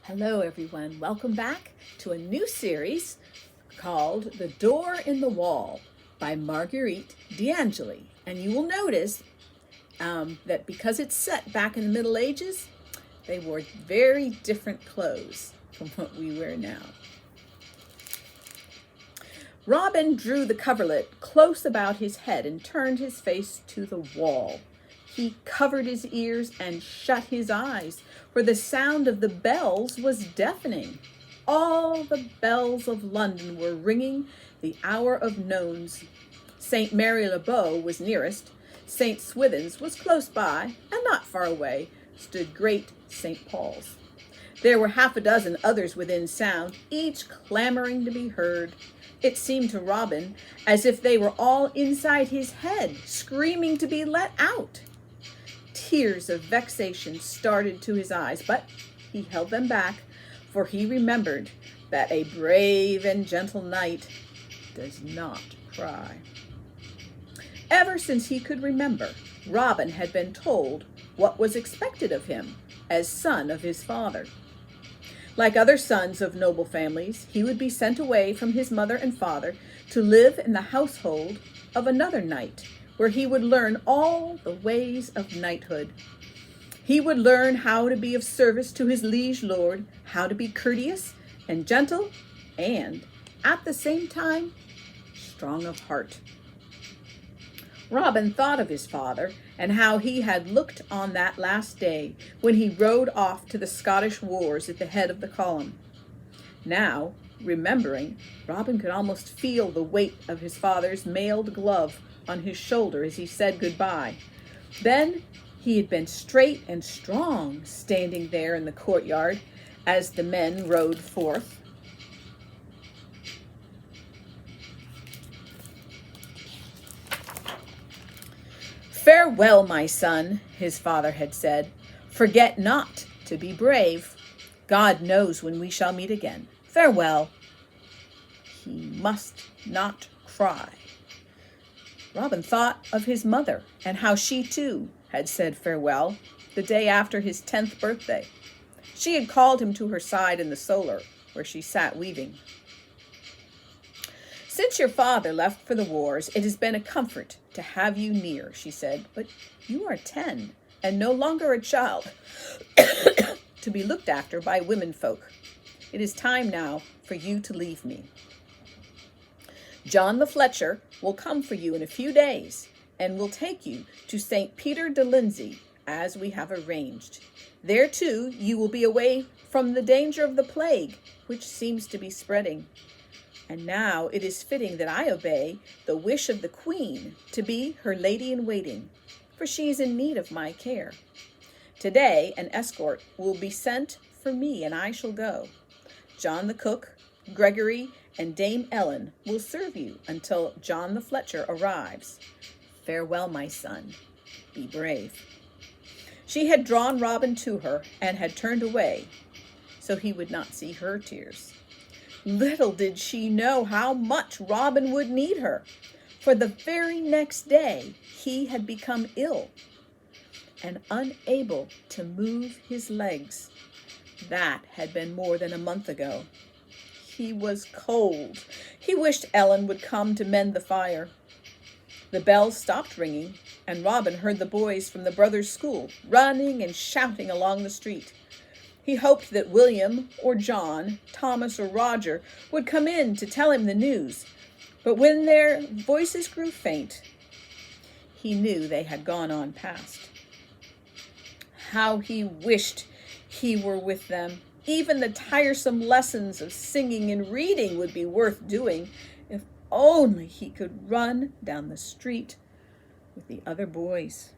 Hello everyone, welcome back to a new series called The Door in the Wall by Marguerite D'Angeli. And you will notice that because it's set back in the Middle Ages, they wore very different clothes from what we wear now. Robin drew the coverlet close about his head and turned his face to the wall. He covered his ears and shut his eyes, for the sound of the bells was deafening. All the bells of London were ringing the hour of nones. St. Mary le Bow was nearest. St. Swithin's was close by, and not far away stood great St. Paul's. There were half a dozen others within sound, each clamoring to be heard. It seemed to Robin as if they were all inside his head, screaming to be let out. Tears of vexation started to his eyes, but he held them back, for he remembered that a brave and gentle knight does not cry. Ever since he could remember, Robin had been told what was expected of him as son of his father. Like other sons of noble families, he would be sent away from his mother and father to live in the household of another knight, where he would learn all the ways of knighthood. He would learn how to be of service to his liege lord, how to be courteous and gentle, and, at the same time, strong of heart. Robin thought of his father and how he had looked on that last day when he rode off to the Scottish wars at the head of the column. Now, remembering, Robin could almost feel the weight of his father's mailed glove on his shoulder as he said goodbye. Then he had been straight and strong, standing there in the courtyard as the men rode forth. "Farewell, my son," his father had said. "Forget not to be brave. God knows when we shall meet again. Farewell." He must not cry. Robin thought of his mother and how she too had said farewell the day after his 10th birthday. She had called him to her side in the solar where she sat weaving. "Since your father left for the wars, it has been a comfort to have you near," she said, "but you are 10 and no longer a child to be looked after by womenfolk. It is time now for you to leave me. John the Fletcher will come for you in a few days and will take you to St. Peter de Lindsay, as we have arranged. There, too, you will be away from the danger of the plague, which seems to be spreading. And now it is fitting that I obey the wish of the Queen to be her lady-in-waiting, for she is in need of my care. Today an escort will be sent for me, and I shall go. John the cook, Gregory, and Dame Ellen will serve you until John the Fletcher arrives. Farewell, my son. Be brave." She had drawn Robin to her and had turned away, so he would not see her tears. Little did she know how much Robin would need her, for the very next day he had become ill and unable to move his legs. That had been more than a month ago. He was cold. He wished Ellen would come to mend the fire. The bells stopped ringing, and Robin heard the boys from the brothers' school running and shouting along the street. He hoped that William or John, Thomas or Roger would come in to tell him the news, but when their voices grew faint, he knew they had gone on past. How he wished he were with them. Even the tiresome lessons of singing and reading would be worth doing if only he could run down the street with the other boys.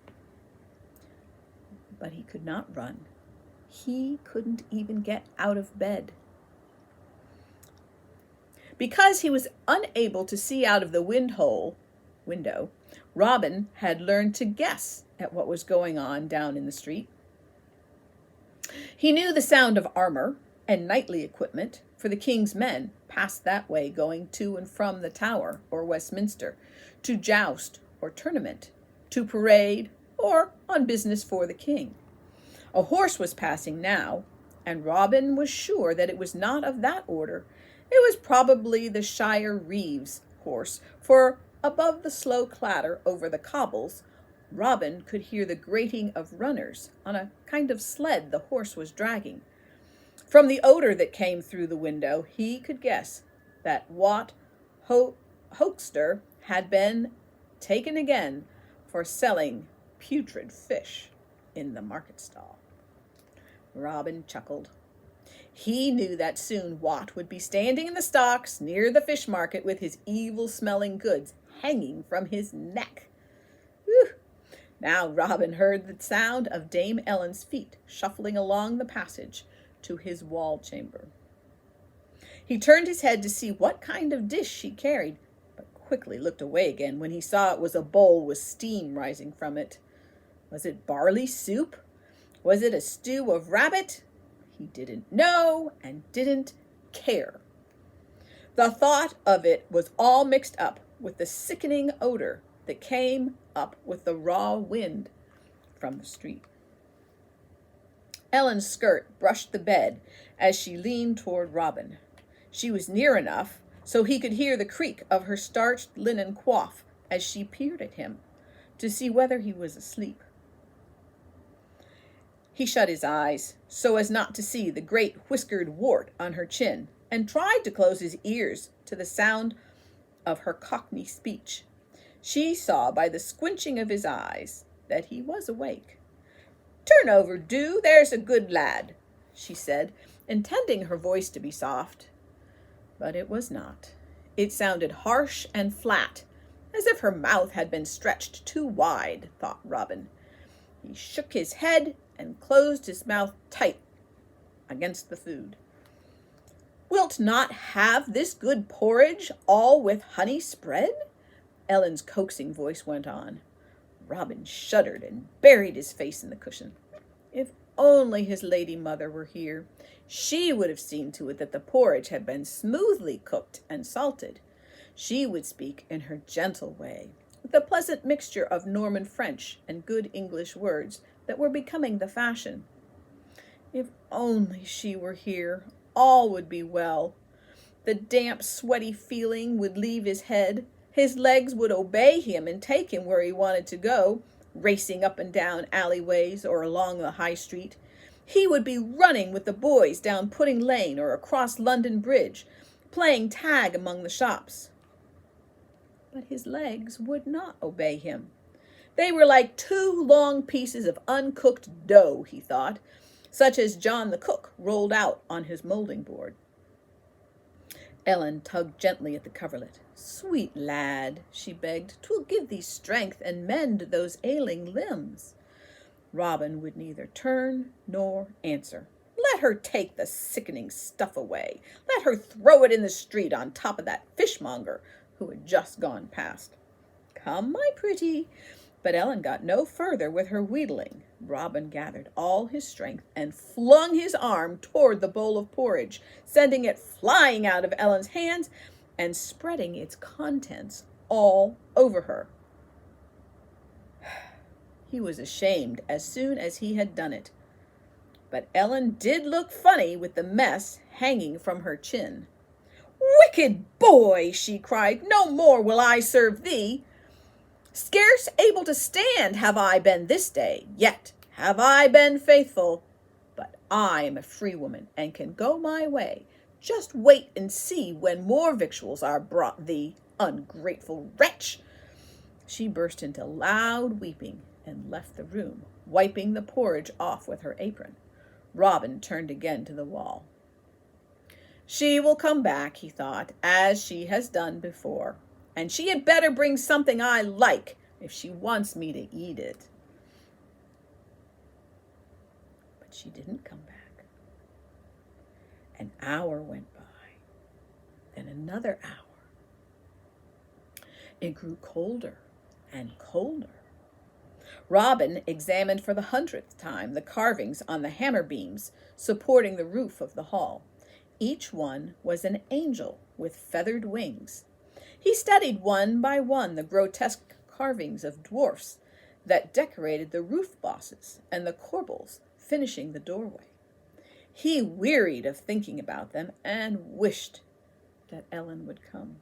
But he could not run. He couldn't even get out of bed. Because he was unable to see out of the window, Robin had learned to guess at what was going on down in the street. He knew the sound of armor and knightly equipment, for the king's men passed that way going to and from the Tower or Westminster, to joust or tournament, to parade, or on business for the king. A horse was passing now, and Robin was sure that it was not of that order. It was probably the Shire Reeve's horse, for above the slow clatter over the cobbles, Robin could hear the grating of runners on a kind of sled the horse was dragging. From the odor that came through the window, he could guess that Wat Hoaxter had been taken again for selling putrid fish in the market stall. Robin chuckled. He knew that soon Wat would be standing in the stocks near the fish market with his evil-smelling goods hanging from his neck. Whew. Now Robin heard the sound of Dame Ellen's feet shuffling along the passage to his wall chamber. He turned his head to see what kind of dish she carried, but quickly looked away again when he saw it was a bowl with steam rising from it. Was it barley soup? Was it a stew of rabbit? He didn't know and didn't care. The thought of it was all mixed up with the sickening odor that came up with the raw wind from the street. Ellen's skirt brushed the bed as she leaned toward Robin. She was near enough so he could hear the creak of her starched linen coif as she peered at him to see whether he was asleep. He shut his eyes so as not to see the great whiskered wart on her chin and tried to close his ears to the sound of her Cockney speech. She saw by the squinching of his eyes that he was awake. "Turn over, do, there's a good lad," she said, intending her voice to be soft. But it was not. It sounded harsh and flat, as if her mouth had been stretched too wide, thought Robin. He shook his head and closed his mouth tight against the food. "Wilt not have this good porridge, all with honey spread?" Ellen's coaxing voice went on. Robin shuddered and buried his face in the cushion. If only his lady mother were here, she would have seen to it that the porridge had been smoothly cooked and salted. She would speak in her gentle way, with a pleasant mixture of Norman French and good English words that were becoming the fashion. If only she were here, all would be well. The damp, sweaty feeling would leave his head. His legs would obey him and take him where he wanted to go, racing up and down alleyways or along the high street. He would be running with the boys down Pudding Lane or across London Bridge, playing tag among the shops. But his legs would not obey him. They were like two long pieces of uncooked dough, he thought, such as John the cook rolled out on his moulding board. Ellen tugged gently at the coverlet. "Sweet lad," she begged, "'twill give thee strength and mend those ailing limbs." Robin would neither turn nor answer. Let her take the sickening stuff away. Let her throw it in the street on top of that fishmonger who had just gone past. "Come, my pretty." But Ellen got no further with her wheedling. Robin gathered all his strength and flung his arm toward the bowl of porridge, sending it flying out of Ellen's hands and spreading its contents all over her. He was ashamed as soon as he had done it. But Ellen did look funny with the mess hanging from her chin. "Wicked boy!" she cried. "No more will I serve thee. Scarce able to stand have I been this day, yet have I been faithful. But I am a free woman, and can go my way. Just wait and see when more victuals are brought thee, ungrateful wretch." She burst into loud weeping and left the room, wiping the porridge off with her apron. Robin turned again to the wall. "She will come back," he thought, "as she has done before. And she had better bring something I like if she wants me to eat it." But she didn't come back. An hour went by, then another hour. It grew colder and colder. Robin examined for the 100th time the carvings on the hammer beams supporting the roof of the hall. Each one was an angel with feathered wings. He studied one by one the grotesque carvings of dwarfs that decorated the roof bosses and the corbels finishing the doorway. He wearied of thinking about them and wished that Ellen would come.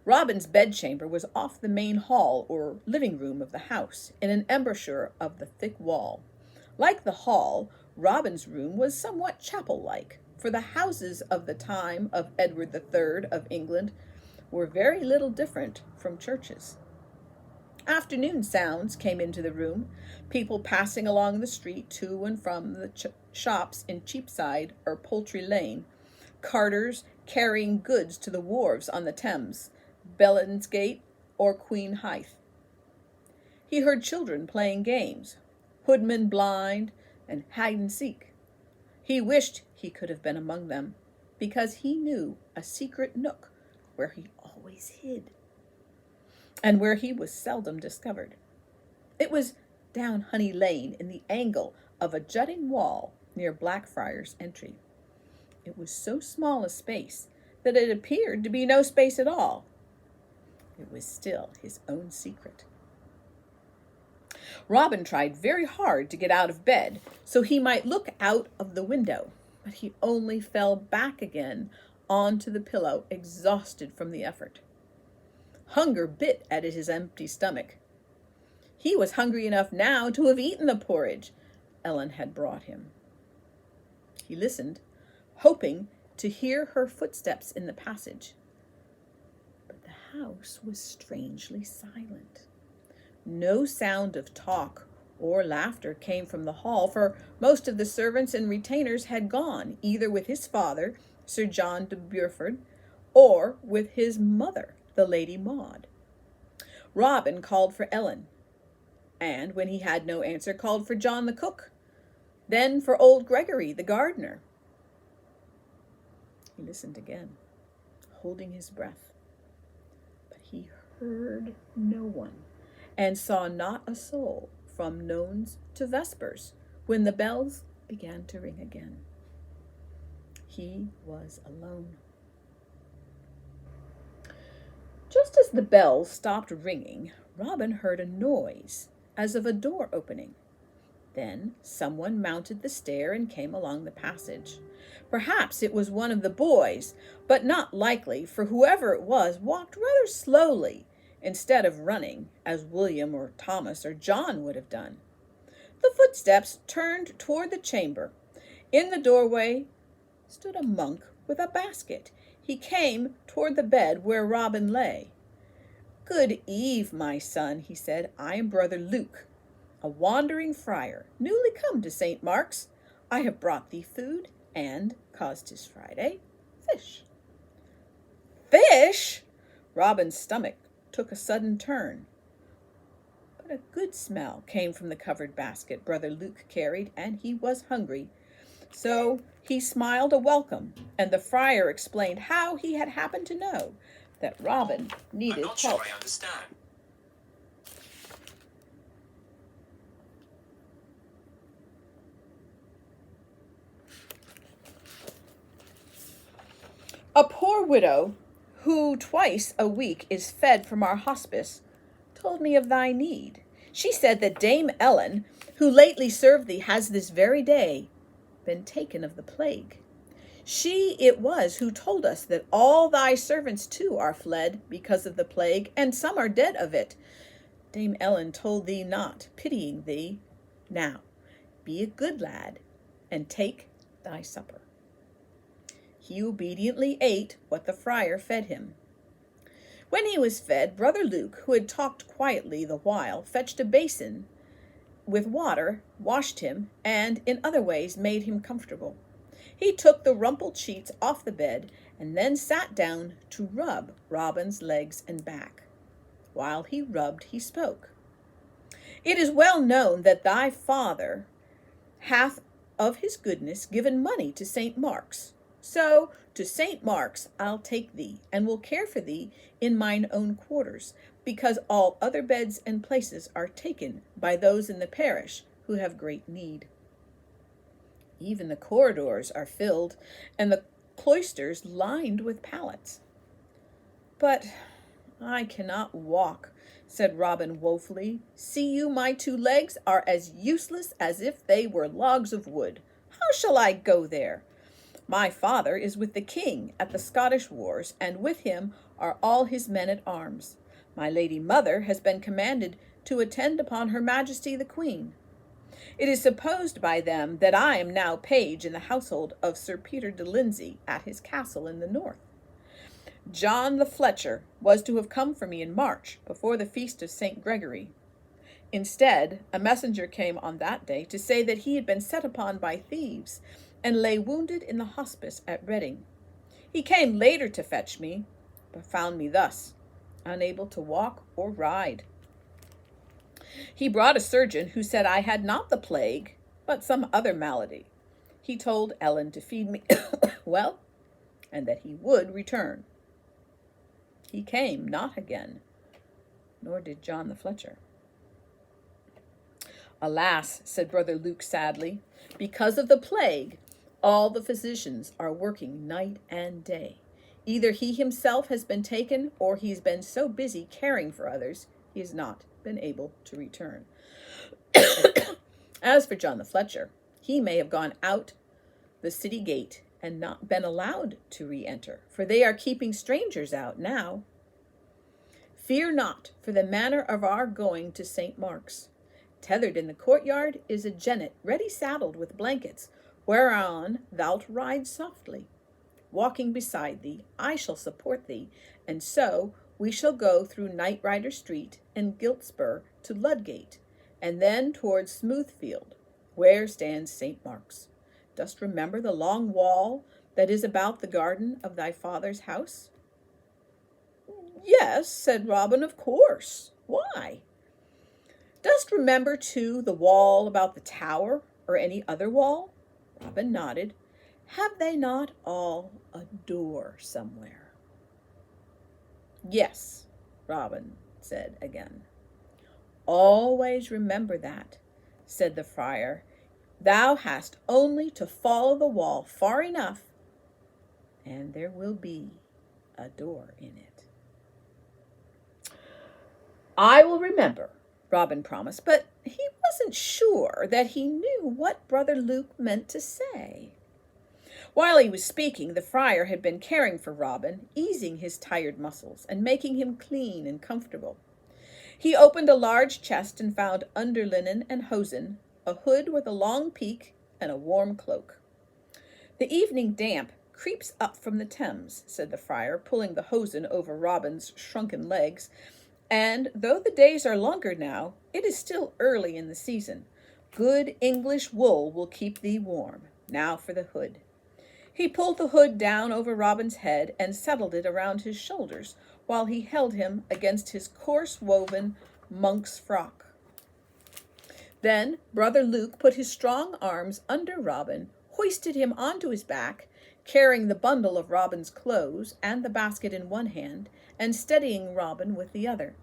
Robin's bedchamber was off the main hall or living room of the house, in an embouchure of the thick wall. Like the hall, Robin's room was somewhat chapel-like, for the houses of the time of Edward III of England were very little different from churches. Afternoon sounds came into the room, people passing along the street to and from the shops in Cheapside or Poultry Lane, carters carrying goods to the wharves on the Thames, Billingsgate or Queen Hithe. He heard children playing games, hoodman blind and hide and seek. He wished he could have been among them, because he knew a secret nook where he always hid, and where he was seldom discovered. It was down Honey Lane in the angle of a jutting wall near Blackfriars Entry. It was so small a space that it appeared to be no space at all. It was still his own secret. Robin tried very hard to get out of bed so he might look out of the window, but he only fell back again onto the pillow, exhausted from the effort. Hunger bit at his empty stomach. He was hungry enough now to have eaten the porridge Ellen had brought him. He listened, hoping to hear her footsteps in the passage. But the house was strangely silent. No sound of talk or laughter came from the hall, for most of the servants and retainers had gone, either with his father, Sir John de Burford, or with his mother, the Lady Maud. Robin called for Ellen, and when he had no answer, called for John the cook, then for old Gregory the gardener. He listened again, holding his breath, but he heard no one, and saw not a soul from nones to vespers, when the bells began to ring again. He was alone. Just as the bells stopped ringing, Robin heard a noise, as of a door opening. Then someone mounted the stair and came along the passage. Perhaps it was one of the boys, but not likely, for whoever it was walked rather slowly, instead of running, as William or Thomas or John would have done. The footsteps turned toward the chamber. In the doorway stood a monk with a basket. He came toward the bed where Robin lay. "Good eve, my son," he said. "I am Brother Luke, a wandering friar, newly come to St. Mark's. I have brought thee food, and, 'cause 'tis Friday, fish." "Fish?" Robin's stomach took a sudden turn. But a good smell came from the covered basket Brother Luke carried, and he was hungry. So he smiled a welcome, and the friar explained how he had happened to know that Robin needed help. I'm not sure I understand. A poor widow, who twice a week is fed from our hospice, told me of thy need. She said that Dame Ellen, who lately served thee, has this very day been taken of the plague. She it was who told us that all thy servants too are fled because of the plague, and some are dead of it. Dame Ellen told thee not, pitying thee. Now, be a good lad, and take thy supper. He obediently ate what the friar fed him. When he was fed, Brother Luke, who had talked quietly the while, fetched a basin with water, washed him, and in other ways made him comfortable. He took the rumpled sheets off the bed, and then sat down to rub Robin's legs and back. While he rubbed, he spoke. "It is well known that thy father hath of his goodness given money to St. Mark's. So to St. Mark's I'll take thee, and will care for thee in mine own quarters, because all other beds and places are taken by those in the parish who have great need. Even the corridors are filled, and the cloisters lined with pallets." "But I cannot walk," said Robin woefully. "See you, my two legs are as useless as if they were logs of wood. shall I go there? My father is with the king at the Scottish wars, and with him are all his men at arms. My lady mother has been commanded to attend upon her majesty the queen. It is supposed by them that I am now page in the household of Sir Peter de Lindsay at his castle in the north. John the Fletcher was to have come for me in March, before the feast of St. Gregory. Instead, a messenger came on that day to say that he had been set upon by thieves and lay wounded in the hospice at Reading. He came later to fetch me, but found me thus, unable to walk or ride. He brought a surgeon who said I had not the plague, but some other malady. He told Ellen to feed me well, and that he would return. He came not again, nor did John the Fletcher. Alas, said Brother Luke sadly, because of the plague, all the physicians are working night and day. Either he himself has been taken, or he's been so busy caring for others, he has not been able to return. As for John the Fletcher, he may have gone out the city gate and not been allowed to re-enter, for they are keeping strangers out now. Fear not for the manner of our going to St. Mark's. Tethered in the courtyard is a jennet ready saddled with blankets, whereon thou'lt ride softly. Walking beside thee, I shall support thee, and so we shall go through Knight Rider Street and Giltspur to Ludgate, and then towards Smoothfield, where stands St. Mark's. Dost remember the long wall that is about the garden of thy father's house? Yes, said Robin, of course. Why? Dost remember, too, the wall about the tower, or any other wall? Robin nodded. Have they not all a door somewhere? Yes, Robin said again. Always remember that, said the friar. Thou hast only to follow the wall far enough, and there will be a door in it. I will remember, Robin promised, but he wasn't sure that he knew what Brother Luke meant to say. While he was speaking, the friar had been caring for Robin, easing his tired muscles and making him clean and comfortable. He opened a large chest and found underlinen and hosen, a hood with a long peak, and a warm cloak. The evening damp creeps up from the Thames, said the friar, pulling the hosen over Robin's shrunken legs, and though the days are longer now, it is still early in the season. Good English wool will keep thee warm. Now for the hood. He pulled the hood down over Robin's head and settled it around his shoulders, while he held him against his coarse-woven monk's frock. Then Brother Luke put his strong arms under Robin, hoisted him onto his back, carrying the bundle of Robin's clothes and the basket in one hand, and steadying Robin with the other.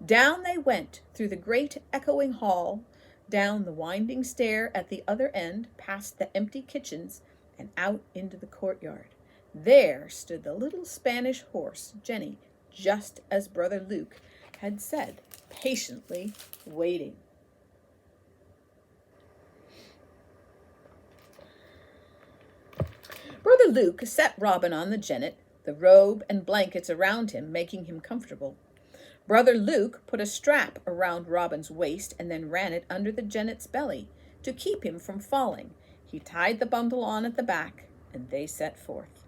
Down they went through the great echoing hall, down the winding stair at the other end, past the empty kitchens, and out into the courtyard. There stood the little Spanish horse, Jenny, just as Brother Luke had said, patiently waiting. Brother Luke set Robin on the jennet, the robe and blankets around him, making him comfortable. Brother Luke put a strap around Robin's waist and then ran it under the jennet's belly to keep him from falling. He tied the bundle on at the back, and they set forth.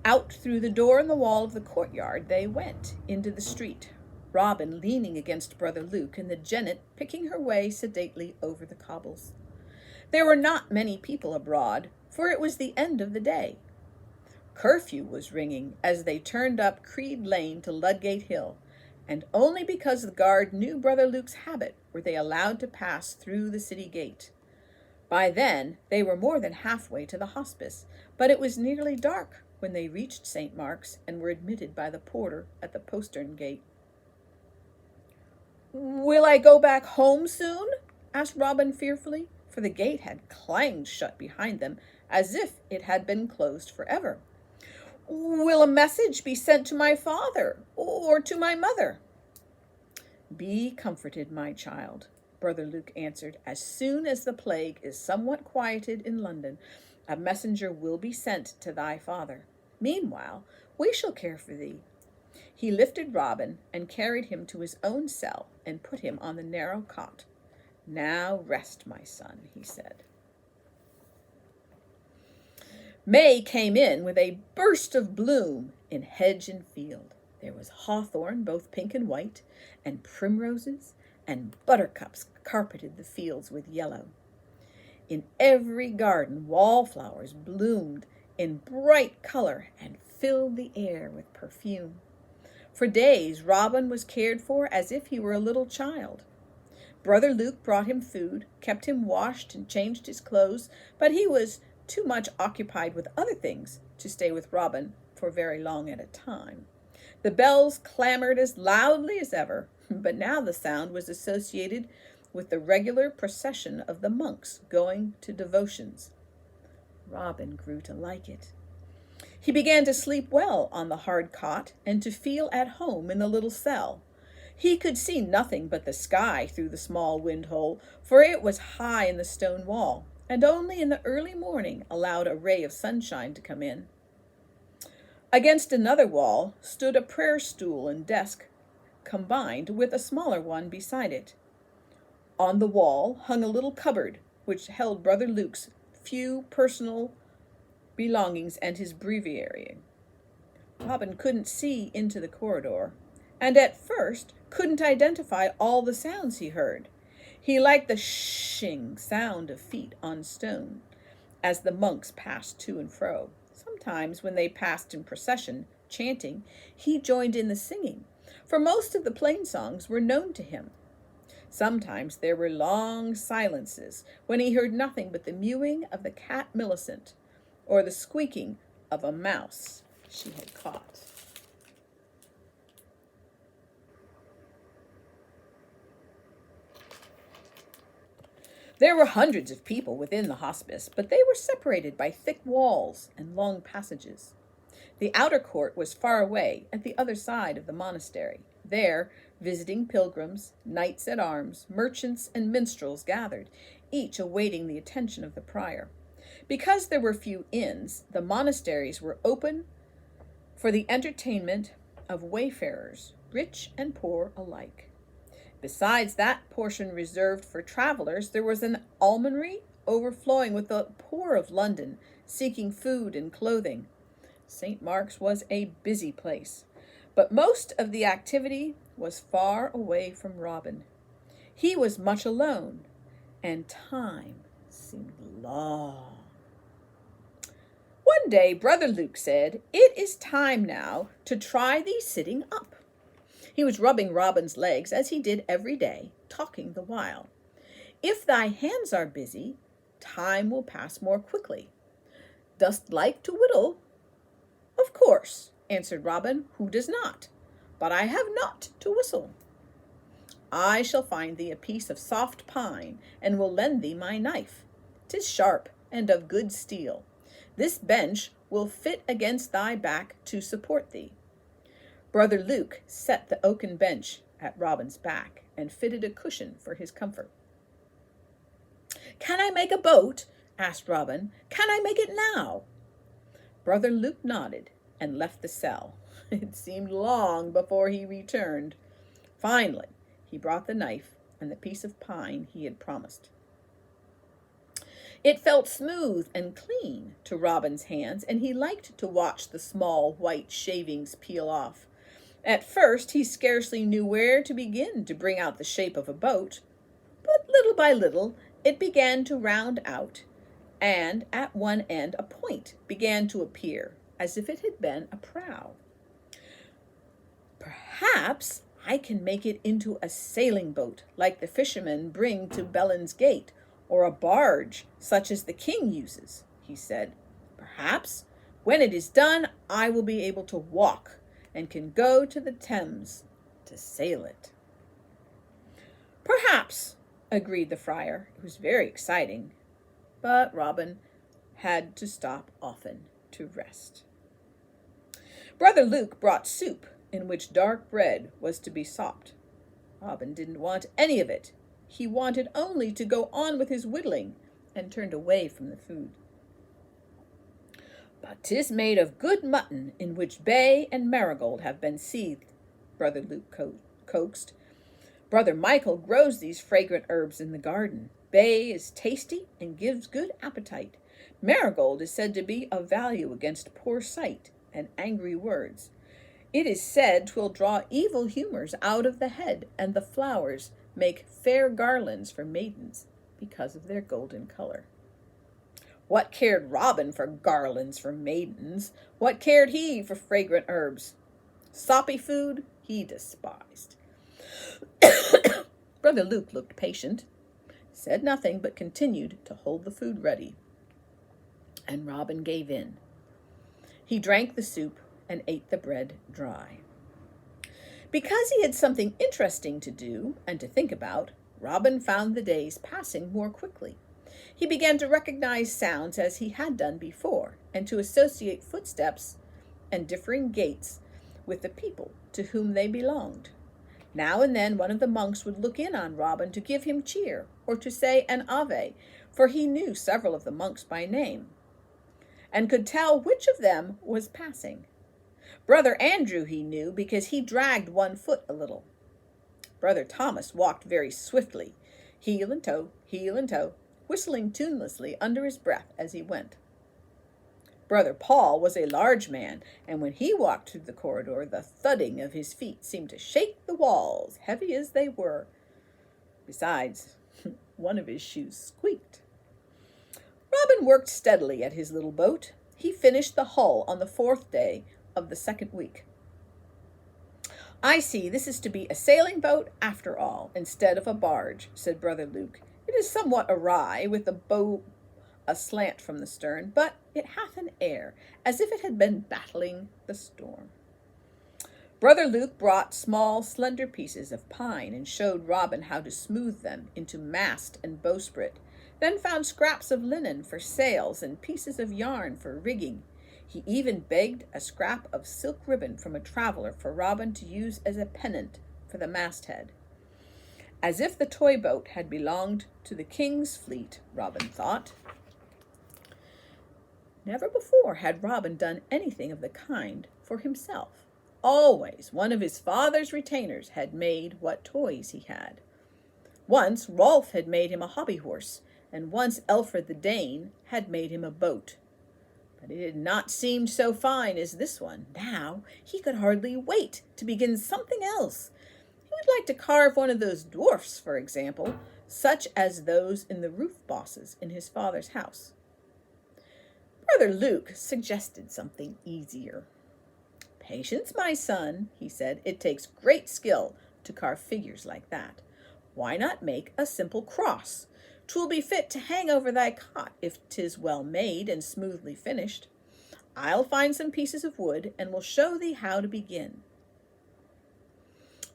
Out through the door in the wall of the courtyard they went, into the street, Robin leaning against Brother Luke and the jennet picking her way sedately over the cobbles. There were not many people abroad, for it was the end of the day. Curfew was ringing as they turned up Creed Lane to Ludgate Hill, and only because the guard knew Brother Luke's habit were they allowed to pass through the city gate. By then, they were more than halfway to the hospice, but it was nearly dark when they reached St. Mark's and were admitted by the porter at the postern gate. "Will I go back home soon?" asked Robin fearfully, for the gate had clanged shut behind them as if it had been closed forever. "Will a message be sent to my father or to my mother?" "Be comforted, my child. Brother Luke answered. "As soon as the plague is somewhat quieted in London, a messenger will be sent to thy father. Meanwhile, we shall care for thee." He lifted Robin and carried him to his own cell and put him on the narrow cot. "Now rest, my son," he said. May came in with a burst of bloom in hedge and field. There was hawthorn, both pink and white, and primroses, and buttercups carpeted the fields with yellow. In every garden, wallflowers bloomed in bright color and filled the air with perfume. For days, Robin was cared for as if he were a little child. Brother Luke brought him food, kept him washed, and changed his clothes, but he was too much occupied with other things to stay with Robin for very long at a time. The bells clamored as loudly as ever, but now the sound was associated with the regular procession of the monks going to devotions. Robin grew to like it. He began to sleep well on the hard cot and to feel at home in the little cell. He could see nothing but the sky through the small window, for it was high in the stone wall, and only in the early morning allowed a ray of sunshine to come in. Against another wall stood a prayer stool and desk, combined with a smaller one beside it. On the wall hung a little cupboard, which held Brother Luke's few personal belongings and his breviary. Robin couldn't see into the corridor, and at first couldn't identify all the sounds he heard. He liked the shing sound of feet on stone as the monks passed to and fro. Sometimes when they passed in procession, chanting, he joined in the singing, for most of the plain songs were known to him. Sometimes there were long silences when he heard nothing but the mewing of the cat Millicent or the squeaking of a mouse she had caught. There were hundreds of people within the hospice, but they were separated by thick walls and long passages. The outer court was far away at the other side of the monastery. There, visiting pilgrims, knights-at-arms, merchants, and minstrels gathered, each awaiting the attention of the prior. Because there were few inns, the monasteries were open for the entertainment of wayfarers, rich and poor alike. Besides that portion reserved for travelers, there was an almonry overflowing with the poor of London, seeking food and clothing. St. Mark's was a busy place, but most of the activity was far away from Robin. He was much alone, and time seemed long. One day, Brother Luke said, "It is time now to try thee sitting up." He was rubbing Robin's legs, as he did every day, talking the while. "If thy hands are busy, time will pass more quickly. Dost like to whittle?" "Of course," answered Robin. "Who does not? But I have not to whistle." "I shall find thee a piece of soft pine, and will lend thee my knife. 'Tis sharp and of good steel. This bench will fit against thy back to support thee." Brother Luke set the oaken bench at Robin's back and fitted a cushion for his comfort. "Can I make a boat?" asked Robin. "Can I make it now?" Brother Luke nodded and left the cell. It seemed long before he returned. Finally, he brought the knife and the piece of pine he had promised. It felt smooth and clean to Robin's hands, and he liked to watch the small white shavings peel off. At first, he scarcely knew where to begin to bring out the shape of a boat, but little by little it began to round out, and at one end a point began to appear, as if it had been a prow. "Perhaps I can make it into a sailing boat, like the fishermen bring to Belin's Gate, or a barge, such as the king uses," he said. "Perhaps, when it is done, I will be able to walk, and can go to the Thames to sail it." "Perhaps," agreed the friar. It was very exciting, but Robin had to stop often to rest. Brother Luke brought soup in which dark bread was to be sopped. Robin didn't want any of it. he wanted only to go on with his whittling, and turned away from the food. "But 'tis made of good mutton, in which bay and marigold have been seethed," Brother Luke coaxed. "Brother Michael grows these fragrant herbs in the garden. Bay is tasty and gives good appetite. Marigold is said to be of value against poor sight and angry words. It is said 'twill draw evil humors out of the head, and the flowers make fair garlands for maidens because of their golden color." What cared Robin for garlands for maidens? What cared he for fragrant herbs? Soppy food he despised. Brother Luke looked patient, said nothing, but continued to hold the food ready. And Robin gave in. He drank the soup and ate the bread dry. Because he had something interesting to do and to think about, Robin found the days passing more quickly. He began to recognize sounds as he had done before, and to associate footsteps and differing gaits with the people to whom they belonged. Now and then one of the monks would look in on Robin to give him cheer, or to say an Ave, for he knew several of the monks by name, and could tell which of them was passing. Brother Andrew he knew, because he dragged one foot a little. Brother Thomas walked very swiftly, heel and toe, whistling tunelessly under his breath as he went. Brother Paul was a large man, and when he walked through the corridor, the thudding of his feet seemed to shake the walls, heavy as they were. Besides, one of his shoes squeaked. Robin worked steadily at his little boat. He finished the hull on the 4th day of the 2nd week. "I see this is to be a sailing boat after all, instead of a barge," said Brother Luke. "It is somewhat awry, with the bow aslant from the stern, but it hath an air as if it had been battling the storm." Brother Luke brought small, slender pieces of pine and showed Robin how to smooth them into mast and bowsprit, then found scraps of linen for sails and pieces of yarn for rigging. He even begged a scrap of silk ribbon from a traveler for Robin to use as a pennant for the masthead. As if the toy boat had belonged to the king's fleet, Robin thought. Never before had Robin done anything of the kind for himself. Always one of his father's retainers had made what toys he had. Once Rolf had made him a hobby horse, and once Elfred the Dane had made him a boat. But it had not seemed so fine as this one. Now he could hardly wait to begin something else. He would like to carve one of those dwarfs, for example, such as those in the roof bosses in his father's house. Brother Luke suggested something easier. "Patience, my son," he said. "It takes great skill to carve figures like that. Why not make a simple cross? 'Twill be fit to hang over thy cot if 'tis well made and smoothly finished. I'll find some pieces of wood and will show thee how to begin."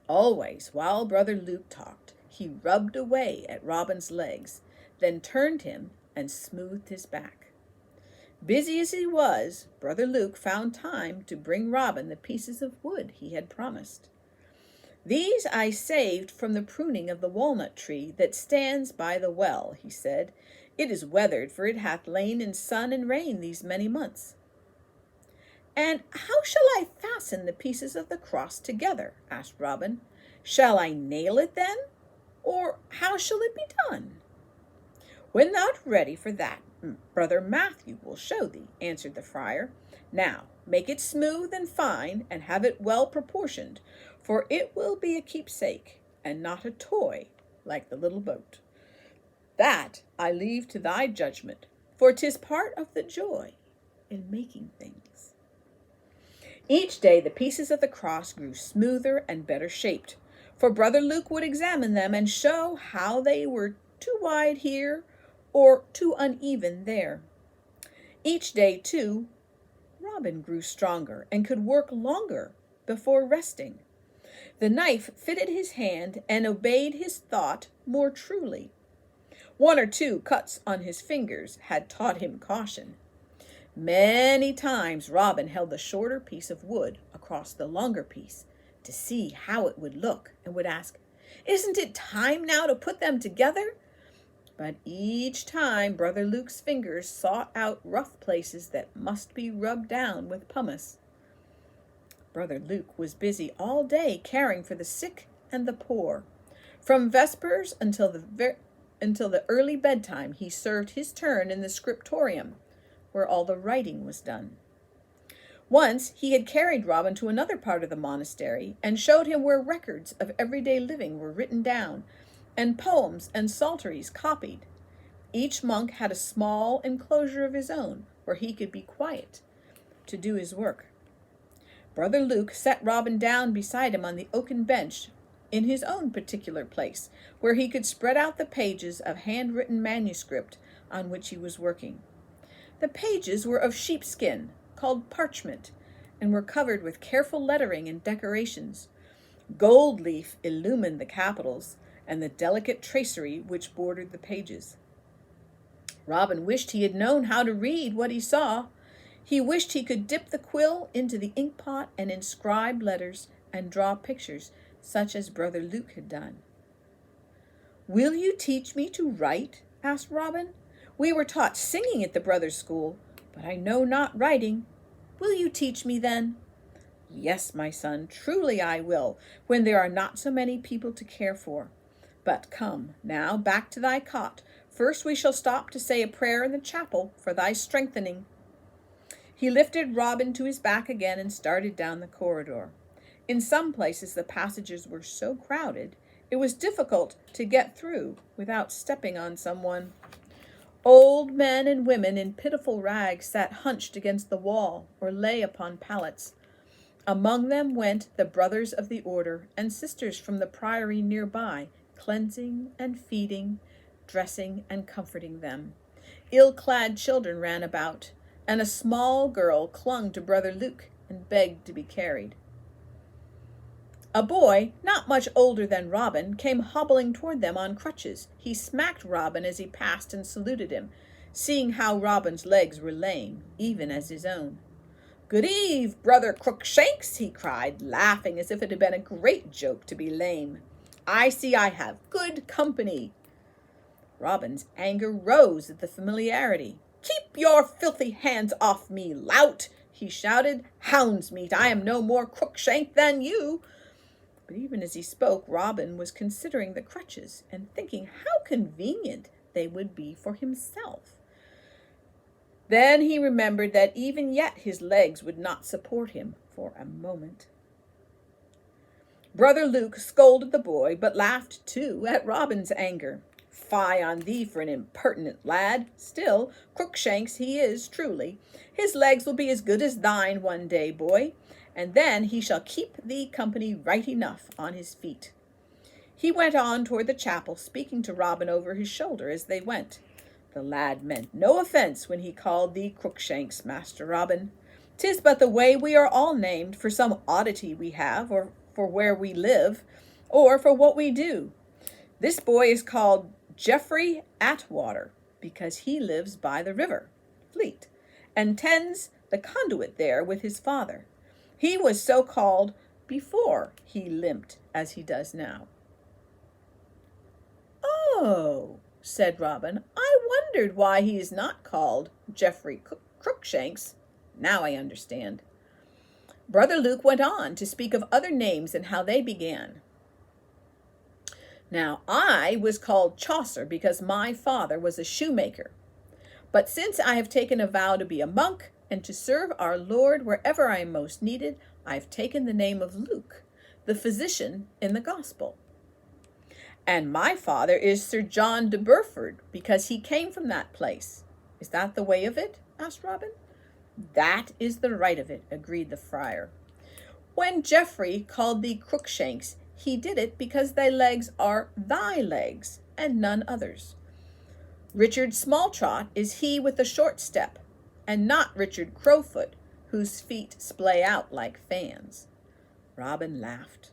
Always, while Brother Luke talked, he rubbed away at Robin's legs, then turned him and smoothed his back. Busy as he was, Brother Luke found time to bring Robin the pieces of wood he had promised. "These I saved from the pruning of the walnut tree that stands by the well," he said. "It is weathered, for it hath lain in sun and rain these many months." "And how shall I fasten the pieces of the cross together?" asked Robin. "Shall I nail it then, or how shall it be done?" "When thou art ready for that, Brother Matthew will show thee," answered the friar. "Now make it smooth and fine, and have it well proportioned, for it will be a keepsake, and not a toy like the little boat. That I leave to thy judgment, for 'tis part of the joy in making things." Each day the pieces of the cross grew smoother and better shaped, for Brother Luke would examine them and show how they were too wide here or too uneven there. Each day, too, Robin grew stronger and could work longer before resting. The knife fitted his hand and obeyed his thought more truly. 1 or 2 cuts on his fingers had taught him caution. Many times Robin held the shorter piece of wood across the longer piece to see how it would look, and would ask, Isn't it time now to put them together? But each time Brother Luke's fingers sought out rough places that must be rubbed down with pumice. Brother Luke was busy all day caring for the sick and the poor. From vespers until the early bedtime, he served his turn in the scriptorium, where all the writing was done. Once he had carried Robin to another part of the monastery and showed him where records of everyday living were written down, and poems and psalteries copied. Each monk had a small enclosure of his own, where he could be quiet to do his work. Brother Luke set Robin down beside him on the oaken bench in his own particular place, where he could spread out the pages of handwritten manuscript on which he was working. The pages were of sheepskin, called parchment, and were covered with careful lettering and decorations. Gold leaf illumined the capitals and the delicate tracery which bordered the pages. Robin wished he had known how to read what he saw. He wished he could dip the quill into the ink pot and inscribe letters and draw pictures, such as Brother Luke had done. "Will you teach me to write?" asked Robin. "We were taught singing at the brothers' school, but I know not writing. Will you teach me then?" "Yes, my son, truly I will, when there are not so many people to care for. But come, now, back to thy cot. First we shall stop to say a prayer in the chapel for thy strengthening." He lifted Robin to his back again and started down the corridor. In some places the passages were so crowded it was difficult to get through without stepping on someone. Old men and women in pitiful rags sat hunched against the wall or lay upon pallets. Among them went the brothers of the order and sisters from the priory nearby, cleansing and feeding, dressing and comforting them. Ill-clad children ran about, and a small girl clung to Brother Luke and begged to be carried. A boy, not much older than Robin, came hobbling toward them on crutches. He smacked Robin as he passed and saluted him, seeing how Robin's legs were lame, even as his own. "Good eve, Brother Crookshanks," he cried, laughing as if it had been a great joke to be lame. "I see I have good company." Robin's anger rose at the familiarity. "Keep your filthy hands off me, lout," he shouted. "Hound's meat, I am no more Crookshank than you." But even as he spoke, Robin was considering the crutches and thinking how convenient they would be for himself. Then he remembered that even yet his legs would not support him for a moment. Brother Luke scolded the boy, but laughed too at Robin's anger. "Fie on thee for an impertinent lad. Still, Crookshanks he is truly. His legs will be as good as thine one day, boy, and then he shall keep thee company right enough on his feet." He went on toward the chapel, speaking to Robin over his shoulder as they went. "The lad meant no offence when he called thee Crookshanks, Master Robin. 'Tis but the way we are all named for some oddity we have, or for where we live, or for what we do. This boy is called Geoffrey Atwater, because he lives by the river, Fleet, and tends the conduit there with his father. He was so called before he limped as he does now." "Oh," said Robin, "I wondered why he is not called Geoffrey Crookshanks. Now I understand." Brother Luke went on to speak of other names and how they began. "Now I was called Chaucer because my father was a shoemaker. But since I have taken a vow to be a monk and to serve our Lord wherever I am most needed, I have taken the name of Luke, the physician in the gospel. And my father is Sir John de Burford, because he came from that place. Is that the way of it?" asked Robin. "That is the right of it," agreed the friar. "When Geoffrey called thee Crookshanks, he did it because thy legs are thy legs, and none others. Richard Smalltrot is he with the short step, and not Richard Crowfoot, whose feet splay out like fans." Robin laughed.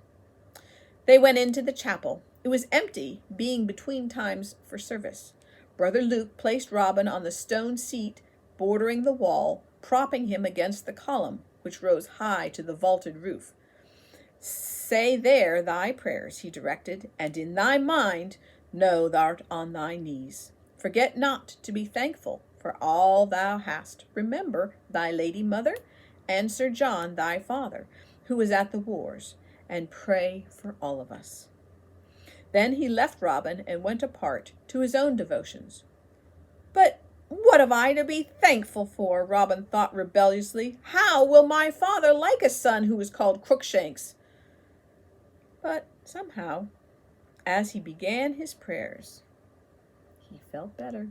They went into the chapel. It was empty, being between times for service. Brother Luke placed Robin on the stone seat bordering the wall, propping him against the column, which rose high to the vaulted roof. Say there thy prayers, he directed, and in thy mind know thou'rt on thy knees. Forget not to be thankful for all thou hast. Remember thy lady mother and Sir John thy father, who was at the wars, and pray for all of us. Then he left Robin and went apart to his own devotions. But what have I to be thankful for? Robin thought rebelliously. How will my father like a son who is called Crookshanks? But somehow, as he began his prayers, he felt better.